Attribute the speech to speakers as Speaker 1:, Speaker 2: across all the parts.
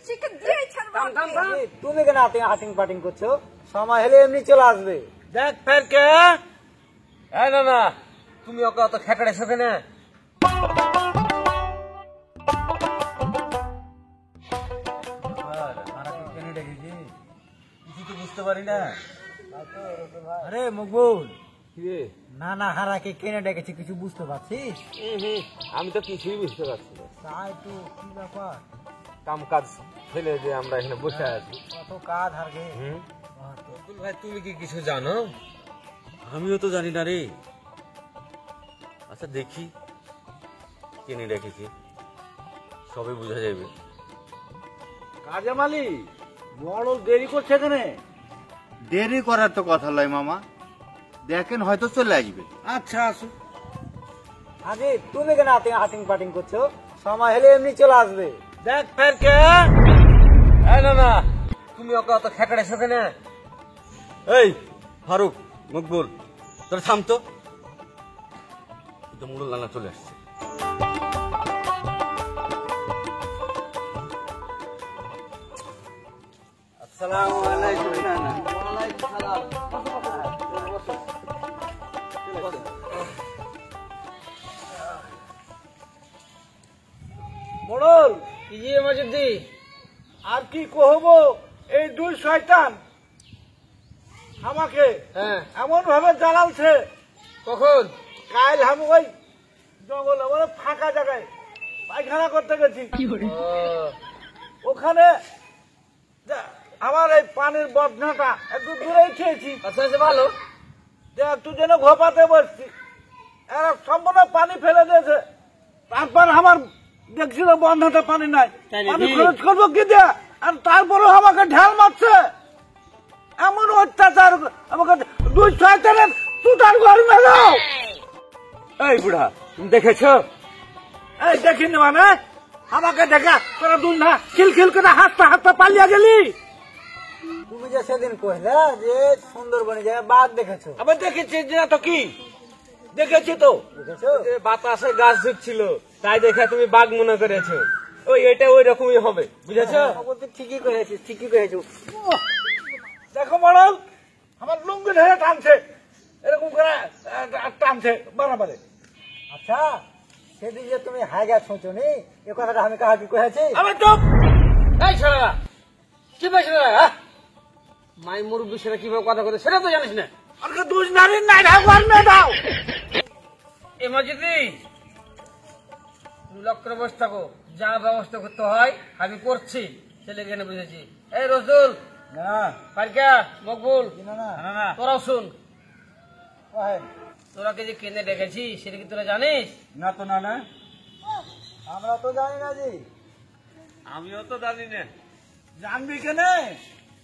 Speaker 1: চিকে দিয়েই ছাড়বো।
Speaker 2: তুমি কেন হাটিং পাটিং করছো? সময় হলে এমনি চলে আসবে।
Speaker 3: দেখ ফের কে না না, তুমি ওকে অত খেকড়েছো কেন? কিছু তো বুঝতে পারি না।
Speaker 2: আরে মকবুল, না না হারাকে কেনে ডেকেছি কিছু বুঝতে পারছিস?
Speaker 3: আমি তো কিছুই বুঝতে পারছি না।
Speaker 2: তাই তো কি ব্যাপার?
Speaker 3: কাম কাজ ফেলে দিয়ে আমরা এখানে বসে আছি।
Speaker 2: কত কাজ হারকে।
Speaker 3: ভাই তুমি কি কিছু জানো? আমিও তো জানি না রে। আচ্ছা দেখি কেনে রেখেছি, সবই বোঝা যাবে।
Speaker 4: কাজে মালি বড় দেরি করছে এখানে।
Speaker 5: দেরি করার তো কথা লয় মামা, দেখেন হয়তো চলে আসবে।
Speaker 4: আচ্ছা আসো।
Speaker 2: আরে তুমি কেন হাটিং পাটিং করছো? সময় হলে এমনি চলে আসবে।
Speaker 3: দেখ ফের কে না না, তুমি ওকে অত খেকড়েছো কেন? এই ফারুক, মকবুল, তোর থাম তো। মুড়ল নানা চলে আসছে। আসসালামু আলাইকুম নানা। ওয়ালাইকুম সালাম।
Speaker 4: মোড়ল
Speaker 3: কি জি মজিদি?
Speaker 4: আর কি কহবো, এই দুই শয়তান আমাকে
Speaker 3: হ্যাঁ,
Speaker 4: এমন ভাবে জ্বালালছে।
Speaker 3: কখন?
Speaker 4: কাল আমি ওই জঙ্গলে মানে ফাঁকা জায়গায় পায়খানা করতে গেছি। ওখানে আমার এই পানির বদনাটা একটু দূরেই খেয়েছি।
Speaker 3: আচ্ছা আচ্ছা, ভালো।
Speaker 4: একটু যেন ঘোপাতে বসছি, এরা সম্পূর্ণ পানি ফেলে দিয়েছে। তারপর আমার দেখছিল বন্ধাতে পানি নাই, পানি খরচ করবো কি দিয়ে, আর তারপরেও আমাকে ঢাল মারছে। এমন অত্যাচার আমাকে দুই শয়তানের তুতার ঘর মেলাও।
Speaker 3: এই বুড়া, তুমি দেখেছো?
Speaker 4: এই দেখিনি মানে আমাকে দেখা তোরা দুই না খিলখিল করে হাসতে হাসতে পালিয়ে গেলি।
Speaker 2: তুমি যে সেদিন কইলে যে সুন্দরবনে যায় বাঘ দেখেছো,
Speaker 4: আমি দেখেছি না তো কি দেখেছি তো।
Speaker 2: দেখেছো?
Speaker 3: বাতাসে গাছ ঝুঁকছিল, তাই দেখে তুমি বাঘ মনে করেছো। ওই এটা ওই রকমই হবে, বুঝেছো?
Speaker 2: ঠিকই করেছিস, ঠিকই করেছো।
Speaker 4: দেখো মডল আমার লুঙ্গি ধরে টানছে, এরকম করে টানছে বারাবারে।
Speaker 2: আচ্ছা সেদিন যে তুমি হাইগা ছোঁচো নি, এ কথাটা আমি কাহাকে কয়েছি?
Speaker 4: আমি চুপ।
Speaker 3: এই ছেলেরা কি পাইছে না? মাই মুরব্বী সেটা কিভাবে কথা বলে সেটা তো জানিস না।
Speaker 4: আমাকে দুই নারীর নাই ঢাকবার মেয়ে দাও।
Speaker 3: এ মজিদি, তুমি লক্ষ্য বসে থাকো, যা ব্যবস্থা করতে হয় আমি করছি। ছেলেকে এনে বুঝেছি। এই রসুল,
Speaker 2: না
Speaker 3: ফারকা, মকবুল,
Speaker 2: না না
Speaker 3: না তোরাও শুন।
Speaker 2: কহেন।
Speaker 3: তোরা কে যে কেনে ডেকেছি সেটা কি তোরা জানিস?
Speaker 4: না তো না না,
Speaker 2: আমরা তো জানি না জি।
Speaker 3: আমিও তো জানি না।
Speaker 4: জানবি কেনে?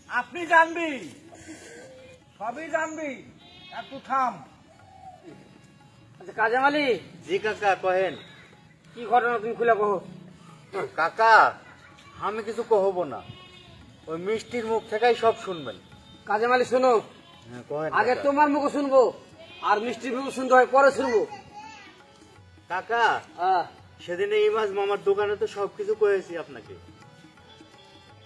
Speaker 4: আপনি জানবি, সবই জানবি, একটু থাম।
Speaker 3: আচ্ছা কাজেম আলী,
Speaker 5: জি কাকা কহেন।
Speaker 3: কি ঘটনা তুমি খুলে কহো।
Speaker 5: কাকা আমি কিছু কহবো না, ওই মিষ্টির মুখ থেকেই সব শুনবেন।
Speaker 3: কাজেম আলী শোনো,
Speaker 5: হ্যাঁ কহেন
Speaker 3: আগে
Speaker 5: কাকা।
Speaker 3: তোমার মুখ শুনবো, আর মিষ্টির মুখ শুনতে হয় পরে শুনবো।
Speaker 5: কাকা সেদিন এই মাছ মামার দোকানে তো সবকিছু কয়েছি আপনাকে।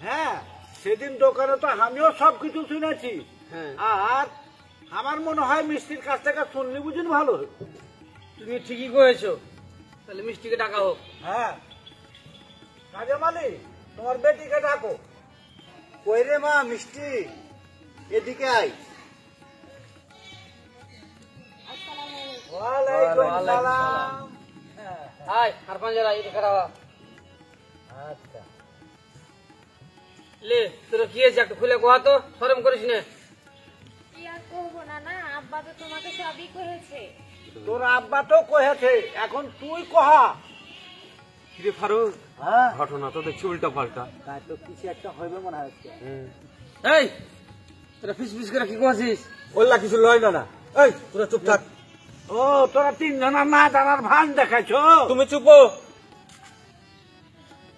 Speaker 4: হ্যাঁ সেদিন দোকানে তো আমিও সবকিছু শুনেছি।
Speaker 3: হ্যাঁ,
Speaker 4: আর আমার মনে হয় মিষ্টির কাছ থেকে শুনলি বুঝিন ভালো।
Speaker 3: তুমি ঠিকই কয়েছো, তাহলে মিষ্টিকে ডাকা হোক।
Speaker 4: হ্যাঁ কাজে মালি তোমার বেটিকে ডাকো।
Speaker 5: কই রে মা মিষ্টি, এদিকে আয়।
Speaker 4: ওয়ালাইকুম
Speaker 3: ওয়ালাইকুম
Speaker 4: সালাম।
Speaker 3: হাই আর পাঞ্জারা এটা খারাপ।
Speaker 2: আচ্ছা
Speaker 3: লে তোরা কি আছে একটু খুলে কোয়া তো, শরম করিস না।
Speaker 1: কি আর করবো না, না আব্বা তো তোমাকে সবই করেছে।
Speaker 4: তোর আব্বা তো কহেছে, এখন তুই কহা।
Speaker 3: কিরে ফারুক,
Speaker 2: হ্যাঁ
Speaker 3: ঘটনা তো দেখছি উল্টা পাল্টা।
Speaker 2: তাই তো কিছু একটা হইবে মনে হচ্ছে।
Speaker 3: এই তোরা ফিস ফিস করে কি করছিস?
Speaker 4: বললা কিছু লয় না না। এই তোরা চুপ থাক। ও তোরা তিনজনের না জানার ভান দেখাইছো।
Speaker 3: তুমি চুপ।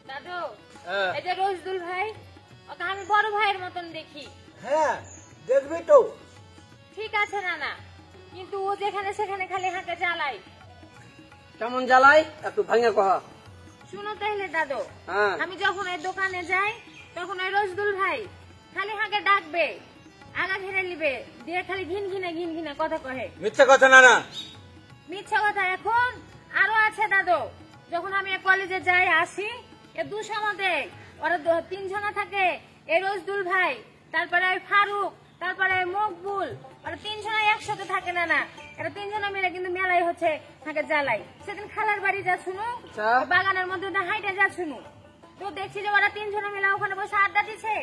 Speaker 1: দাদু এই যে রোজদুল ভাই, ওকে আমি বড় ভাইয়ের মতন দেখি।
Speaker 4: হ্যাঁ দেখবি তো।
Speaker 1: ঠিক আছে না না, কিন্তু ও যেখানে সেখানে খালি হাতে জ্বালাই।
Speaker 3: কেমন জ্বালাই একটু ভাঙে কহা।
Speaker 1: শুনো তাহলে দাদু,
Speaker 3: হ্যাঁ।
Speaker 1: আমি যখন এই দোকানে যাই তখন ওই রসদুল ভাই খালি হাঁকে ডাকবে, আগা ঘিরে নিবে, দিয়ে খালি ঘিন ঘিনে কথা কহে।
Speaker 3: মিথ্যা কথা না না।
Speaker 1: মিথ্যা কথা। এখন আরো আছে দাদু, যখন আমি কলেজে যাই আসি, এ দুশো মধ্যে ওরা 3 জনা থাকে, এই রসদুল ভাই, তারপরে ওই ফারুক, তারপরে মকবুল, ওরা 3 জনা একসাথে থাকে না না, এরা 3 জনা মিলে কিন্তু মেলাই হচ্ছে থাকে জ্বালাই। সেদিন খালার বাড়ি যা শুনো, বাগানের মধ্যে হাইটে যা শুনো, তো দেখছি যে ওরা 3 জনা মিলে ওখানে বসে আড্ডা দিচ্ছে,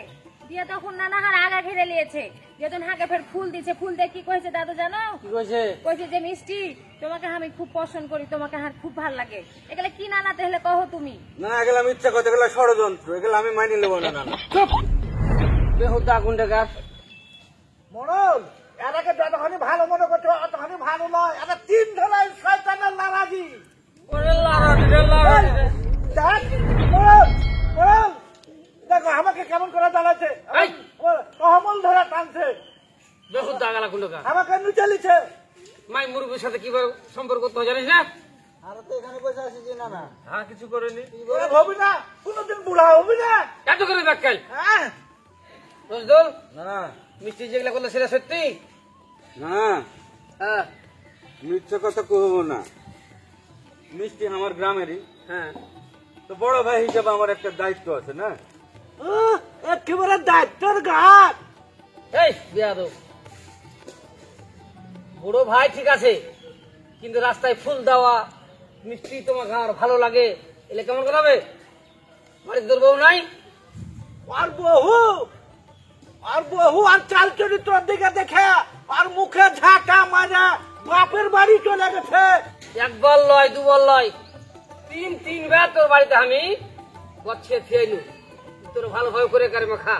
Speaker 1: দিয়ে তখন নানা হার আগা ঘিরে নিয়েছে, যেদিন হাঁকে ফের ফুল দিচ্ছে, ফুল দিয়ে কি কইছে দাদু জানো?
Speaker 3: কি কইছে?
Speaker 1: কইছে যে মিষ্টি তোমাকে আমি খুব পছন্দ করি, তোমাকে আমার খুব ভালো লাগে। এগুলা কি নানা তাহলে কহো তুমি?
Speaker 3: না এগুলা মিথ্যা কথা, এগুলা ষড়যন্ত্র, এগুলা আমি মানি নেব না না। চুপ বেহুদা গুন্ডাগার।
Speaker 4: মরল এটাকে যতখানি ভালো মনে করছো অতখানি ভালো নয়। এটা 3 ধরনের শয়তানের নারাজি।
Speaker 3: ওরে লারাডি রে লারাডি রে।
Speaker 4: দেখ, মরল, মরল, দেখো আমাকে কেমন করে জ্বালাচ্ছে,
Speaker 3: এই!
Speaker 4: তহমল ধরে টানছে,
Speaker 3: বেহুদা গালা গুন্ডাগার।
Speaker 4: আমাকে নুচালিছে।
Speaker 3: মাই মুরগির সাথে কিভাবে সম্পর্ক করতে হয় জানিস না?
Speaker 2: আর তো এখানে বসে আছি যে না না
Speaker 3: হ্যাঁ কিছু করেনি।
Speaker 4: তোরা হবি না, কোনোদিন বুড়া হবি না।
Speaker 3: এত করে ব্যাখ্যাল
Speaker 4: হ্যাঁ,
Speaker 3: রসদুল,
Speaker 5: না না
Speaker 3: মিষ্টি যেগুলা করলে সেটা সত্যি?
Speaker 5: না
Speaker 3: হ্যাঁ
Speaker 5: মিথ্যে কথা কহবো না। মিষ্টি আমার গ্রামেরই,
Speaker 3: হ্যাঁ।
Speaker 5: তো বড় ভাই হিসেবে আমার একটা দায়িত্ব আছে না।
Speaker 4: একেবারে দায়িত্বের ঘাট।
Speaker 3: এই বিয়াদব, বড় ভাই ঠিক আছে, কিন্তু রাস্তায় ফুল দেওয়া, মিষ্টি তোমাকে আমার ভালো লাগে, এলে কেমন করাবে? বাড়িতে তোর বউ নাই?
Speaker 4: আর বহু আর চাল চরিত্রের দিকে দেখে আর মুখে ঝাঁটা মারা বাপের বাড়ি চলে গেছে।
Speaker 3: একবার লয়, দুবার লয়, 3 বার তোর বাড়িতে আমি গচ্ছে ফেলু, তোর ভালো ভাবে করে কারিমা খা,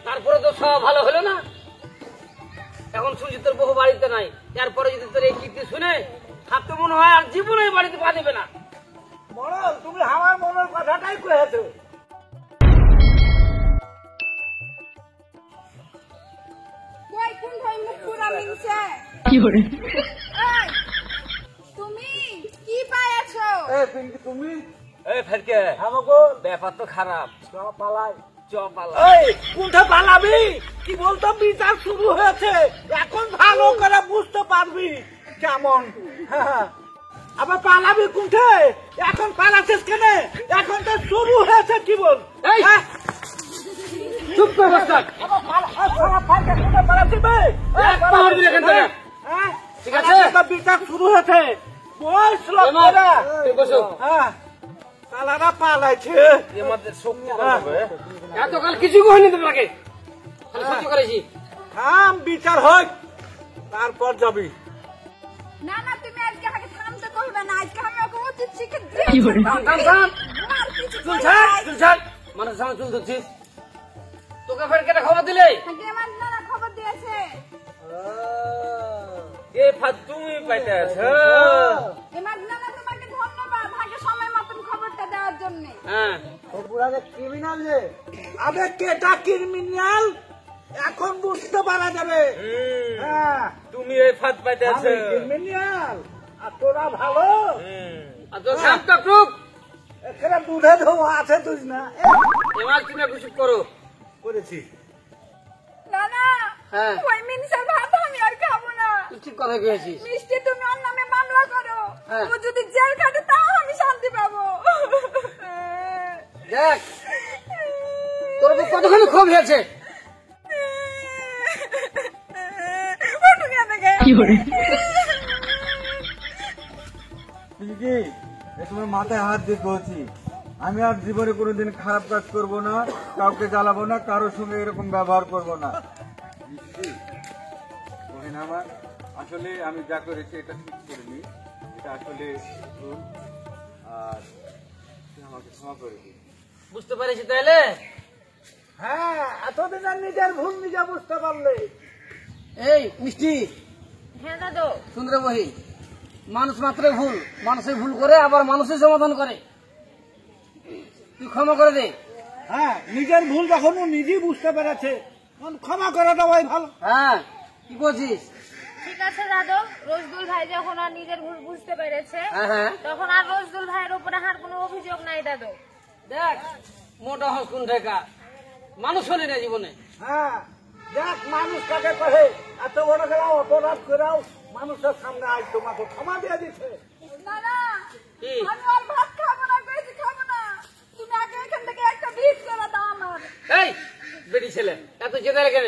Speaker 3: তারপরে তো সব ভালো হলো না। এখন শুনছি তোর বহু বাড়িতে নাই, এরপরে যদি তোর এই কীর্তি শুনে থাকতে মনে হয় আর জীবনে এই বাড়িতে পা দেবে না।
Speaker 4: মরল, তুমি আমার মনের কথাটাই কয়েছো।
Speaker 1: কই কোন ভাই মুখ পুরা মিনছে? এই, তুমি কি পাইছো?
Speaker 4: তুমি
Speaker 3: এই ফেরকে
Speaker 4: আমাকে
Speaker 3: ব্যাপার তো খারাপ,
Speaker 4: পালাই।
Speaker 3: চপালা।
Speaker 4: এই কোনটা পালাবি? কি বলতো, বিচার শুরু হয়েছে, এখন ভালো করে বুঝতে পারবি কেমন। হ্যাঁ, আবার পালাবি কোনটা? এখন পালাচ্ছিস কেন? এখন তো শুরু হয়েছে, কি বল?
Speaker 3: এই!
Speaker 4: হ্যাঁ?
Speaker 3: চুপ করে বস থাক।
Speaker 4: আবার কোনটা পালাচ্ছিস বে?
Speaker 3: এক পা হটবি না এখান থেকে।
Speaker 4: হ্যাঁ?
Speaker 3: ঠিক আছে?
Speaker 4: এখন বিচার শুরু হয়েছে, বয়স লোক
Speaker 3: এবার
Speaker 4: করে।
Speaker 3: তুই বসো।
Speaker 4: হ্যাঁ, পালারা পালাইছে।
Speaker 3: আমাদের শক্তি কম হবে। এতকাল কিছু করিনি তোমাকে, খালি সহ্য করেছি।
Speaker 4: থাম, বিচার হোক, তারপর যাবি।
Speaker 1: না না, তুমি আজকে আগে থামতে কইবে না, আজকে আমি ওকে উচিত শিক্ষা
Speaker 3: থাম, থাম, থাম। চুল ছাড়, চুল ছাড়। মানুষ সামনে চুল ধরছিস, তোকে ফের কেটে খবর দিলে?
Speaker 1: আমার নানা খবর দিয়েছে।
Speaker 3: এ ফাদ তুমি পাইতে আছো।
Speaker 1: এমার নানা তোমাকে ধন্যবাদ, আগে সময় মতন খবরটা দেওয়ার জন্য।
Speaker 3: হ্যাঁ
Speaker 2: পুরাগে ক্রিমিনাল যে
Speaker 4: আবে কেটা ক্রিমিনাল এখন বুঝতে পারা যাবে। হ্যাঁ,
Speaker 3: তুমি এই ফাদ পাইতে আছো।
Speaker 4: ক্রিমিনাল আর তোরা ভালো।
Speaker 3: আর তোর সাপটা টুক
Speaker 4: এখানে দুধে ধোয়া আছে, তুই না
Speaker 3: এবার তুমি কিছু করো।
Speaker 4: করেছি।
Speaker 1: নানা,
Speaker 3: হ্যাঁ
Speaker 1: ওই মিনসার ভাত আমি আর খাবো না।
Speaker 3: তুই ঠিক কথা কয়েছিস।
Speaker 1: মিষ্টি তুমি ওর নামে মামলা করো,
Speaker 3: হ্যাঁ।
Speaker 1: ও যদি জেল খাটে তাও আমি শান্তি পাবো।
Speaker 3: দেখ তোর উপর কতখানি ক্ষোভ হয়েছে।
Speaker 2: পিঙ্কি, এ তোমার মাথায় হাত দিয়ে বলছি, আমি আর জীবনে কোনোদিন খারাপ কাজ করব না, কাউকে জ্বালাবো না, কারোর সঙ্গে এরকম ব্যবহার করব না।
Speaker 5: বহিন আমার, আসলে আমি যা করেছি এটা ঠিক করিনি, এটা আসলে ভুল, আর তুই আমাকে ক্ষমা করে দিস।
Speaker 3: বুঝতে পারিস তাহলে?
Speaker 4: হ্যাঁ, এতদিন আর নিজের ভুল নিজে বুঝতে পারলে।
Speaker 3: এই মিষ্টি,
Speaker 1: হ্যাঁ দাদু,
Speaker 3: সুন্দর বহি, মানুষ মাত্র ভুল, মানুষের ভুল করে আবার মানুষের সমাধান করে, তুই ক্ষমা করে দে।
Speaker 4: হ্যাঁ, নিজের ভুল যখন ও নিজেই বুঝতে পেরেছে, তখন ক্ষমা করে দেওয়াই ভালো।
Speaker 3: হ্যাঁ কি করছিস?
Speaker 1: ঠিক আছে দাদু, রোজদুল ভাই যখন আর নিজের ভুল বুঝতে পেরেছে,
Speaker 3: হ্যাঁ হ্যাঁ
Speaker 1: তখন আর রোজদুল ভাইয়ের উপরে আর কোনো অভিযোগ নাই দাদু।
Speaker 3: দেখ মোটা হস কোন ঢেকা মানুষ হলি না জীবনে।
Speaker 4: হ্যাঁ দেখ মানুষ কাকে কহে, এত বড় গেলাও অপরাধ করেও মানুষের সামনে আজ তোমাকে ক্ষমা দিয়ে দিচ্ছে।
Speaker 1: না না,
Speaker 3: কি?
Speaker 1: আমি আর ভাত খাবো না, কইছি খাবো না। তুমি আগে এখান থেকে একটা বিট করে দাও আমার।
Speaker 3: এই বেটি ছেলে এত জেনে কেন?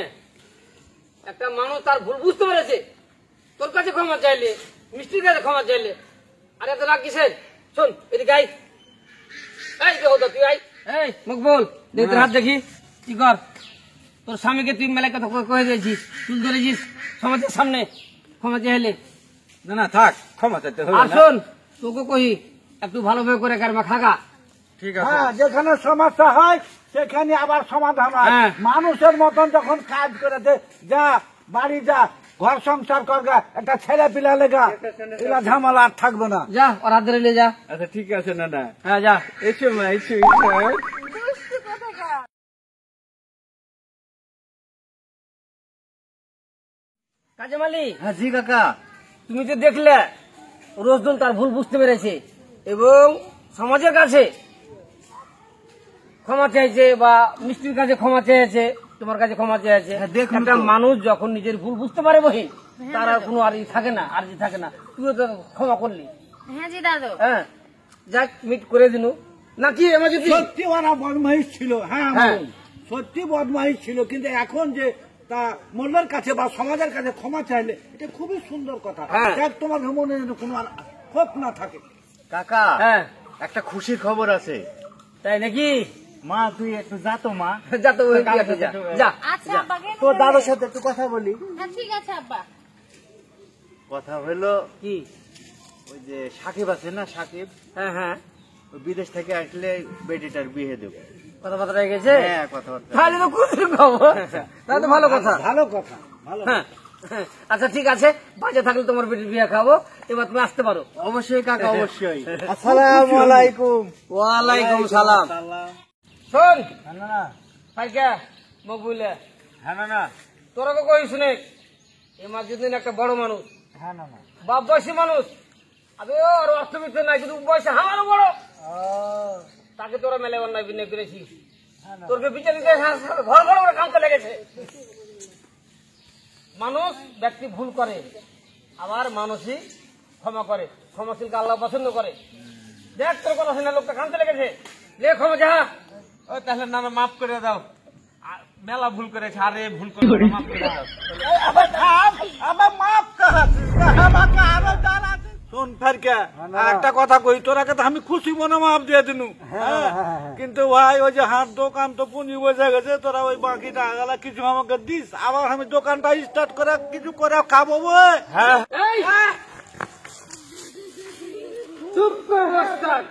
Speaker 3: একটা মানুষ তার ভুল বুঝতে পেরেছে, তোর কাছে ক্ষমা চাইলে, মিষ্টির কাছে ক্ষমা চাইলে, আর এত রাগ কিসের? শোন এদিকে আই, এই দেহ তুই আই, এই মুখ বল, দেখ তোর হাত দেখি, কি কর? তোর স্বামীকে তুই মেলায় কথা কয়ে দিয়েছিস, তুই ধরেছিস সমাজের সামনে ক্ষমা চাইলে।
Speaker 2: না না থাক, ক্ষমা চাইতে হবে
Speaker 3: আর
Speaker 2: না।
Speaker 3: শোন তোকে কহি একটু ভালোভাবে করে কারমা খাগা।
Speaker 2: ঠিক আছে।
Speaker 4: হ্যাঁ যেখানে সমস্যা হয় সেখানে আবার সমাধান হয়।
Speaker 3: হ্যাঁ।
Speaker 4: মানুষের মতন যখন কাজ করেছে, যা বাড়ি যা, ঘর সংসার করগা, একটা ছেলে পিলা লেগা, এগুলা ঝামেলা আর থাকবে না।
Speaker 3: যা ওর হাত ধরে নিয়ে যা।
Speaker 2: আচ্ছা ঠিক আছে না না,
Speaker 3: হ্যাঁ যা।
Speaker 2: এসো মা এসো এসো।
Speaker 1: দুষ্টু কোথাকার।
Speaker 3: কাজে মালিক,
Speaker 2: হ্যাঁ জি কাকা।
Speaker 3: তুমি তো দেখলে রোজদুল তার ভুল বুঝতে পেরেছে এবং সমাজের কাছে ক্ষমা চাইছে বা মিষ্টির কাছে ক্ষমা চেয়েছে, তোমার কাছে ক্ষমা চেয়েছে।
Speaker 2: হ্যাঁ, দেখুন
Speaker 3: একটা
Speaker 2: তো।
Speaker 3: মানুষ যখন নিজের ভুল বুঝতে পারে বহিন, তার আর কোনো আর থাকে না, আর থাকে না। তুইও তো ক্ষমা করলি।
Speaker 1: হ্যাঁ জি দাদু।
Speaker 3: হ্যাঁ যাক মিট করে দিনু নাকি আমার যদি
Speaker 4: সত্যি ওরা বদমাইশ ছিল। হ্যাঁ
Speaker 3: হ্যাঁ।
Speaker 4: বলুন। সত্যি বদমাইশ ছিল, কিন্তু এখন যে তা মূল্যের কাছে বা সমাজের কাছে ক্ষমা চাইলে এটা খুবই সুন্দর কথা।
Speaker 3: হ্যাঁ।
Speaker 4: দেখ তোমার মনে যেন কোনো আর ক্ষোভ না থাকে।
Speaker 2: কাকা
Speaker 3: হ্যাঁ
Speaker 2: একটা খুশির খবর আছে।
Speaker 3: তাই নাকি?
Speaker 2: মা তুই একটু যা তো মা,
Speaker 3: যা তো ওই দিকে যা যা।
Speaker 1: আচ্ছা আব্বা কেন
Speaker 2: তোর দাদার
Speaker 1: বললে?
Speaker 2: সাথে একটু কথা বলি।
Speaker 1: হ্যাঁ ঠিক আছে আব্বা।
Speaker 2: কথা হলো
Speaker 3: কি?
Speaker 2: ওই যে সাকিব আছে না, সাকিব,
Speaker 3: হ্যাঁ হ্যাঁ
Speaker 2: ওই বিদেশ থেকে আসলে বেটিটার বিয়ে দেবো।
Speaker 3: কথাবার্তা হয়ে গেছে।
Speaker 2: হ্যাঁ কথাবার্তা।
Speaker 3: তাহলে তো খুশির খবর, তাহলে তো ভালো কথা।
Speaker 4: ভালো কথা, ভালো
Speaker 3: হ্যাঁ আচ্ছা ঠিক আছে, বাজে থাকলে তোমার বেটির বিয়ে খাবো, এবার তুমি আসতে পারো।
Speaker 2: অবশ্যই কাকা অবশ্যই। আসসালামু আলাইকুম।
Speaker 3: ওয়ালাইকুম সালাম। শোন পাইকা মকবুলে,
Speaker 2: হ্যাঁ না না,
Speaker 3: তোরা তো কই শুনে এই মাঝদিন একটা বড় মানুষ,
Speaker 2: হ্যাঁ না না,
Speaker 3: বাপ বয়সী মানুষ, আরে ওর অর্থবিত্ত নাই কিন্তু বয়সে আমারও বড়, তাকে তোরা মেলে অন্যায় বিনয় করেছিস। তোরকে বিচার দিতে ঘর ঘর করে কামতে লেগেছে। মানুষ ব্যক্তি ভুল করে, আবার মানুষই ক্ষমা করে, ক্ষমাশীলকে আল্লাহ পছন্দ করে। দেখ তোর কথা শুনে লোকটা কামতে লেগেছে, লে ক্ষমা যা।
Speaker 2: ও তাহলে না না মাফ করে দাও, মেলা ভুল করেছে, আরে ভুল করে মাফ করে দাও।
Speaker 4: আবার থাম, আবার মাফ করাচ্ছিস, আমাকে আরো জ্বালাচ্ছিস। শোন ফারকা, একটা কথা কই, তোরাকে তো আমি খুশি মনে মাফ দিয়ে দিনু। হ্যাঁ, কিন্তু ভাই ওই যে হাত দোকান তো পুঁজি বসে গেছে, তোরা ওই বাকি টাকাগুলা কিছু আমাকে দিস, আবার আমি দোকানটা স্টার্ট করে কিছু করে খাবো বই।
Speaker 2: হ্যাঁ
Speaker 3: এই চুপ কর বস্তাদ।